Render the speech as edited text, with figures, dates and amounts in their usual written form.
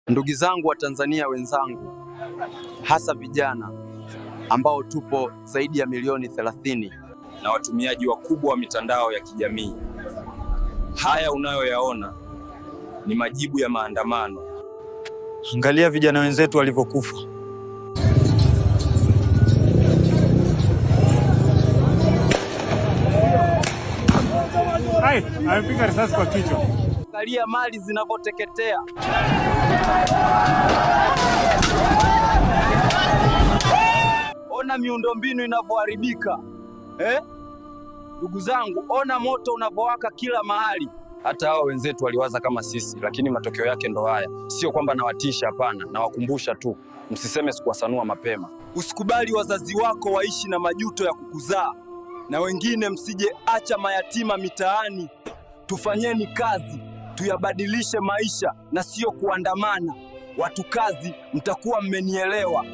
Ndugu zangu wa Tanzania wenzangu, hasa vijana ambao tupo zaidi ya milioni 30 na watumiaji wakubwa wa mitandao ya kijamii, haya unayoyaona ni majibu ya maandamano. Angalia vijana wenzetu walivyokufa. Amepiga risasi kwa kichwa. Angalia mali zinavyoteketea. Ona miundombinu inavyoharibika. Ndugu zangu, ona moto unavyowaka kila mahali. Hata hao wenzetu waliwaza kama sisi, lakini matokeo yake ndo haya. Sio kwamba nawatisha, hapana, nawakumbusha tu. Msiseme sikuwasanua mapema. Usikubali wazazi wako waishi na majuto ya kukuzaa, na wengine msije acha mayatima mitaani. Tufanyeni kazi, tuyabadilishe maisha na sio kuandamana. Watu kazi, mtakuwa mmenielewa.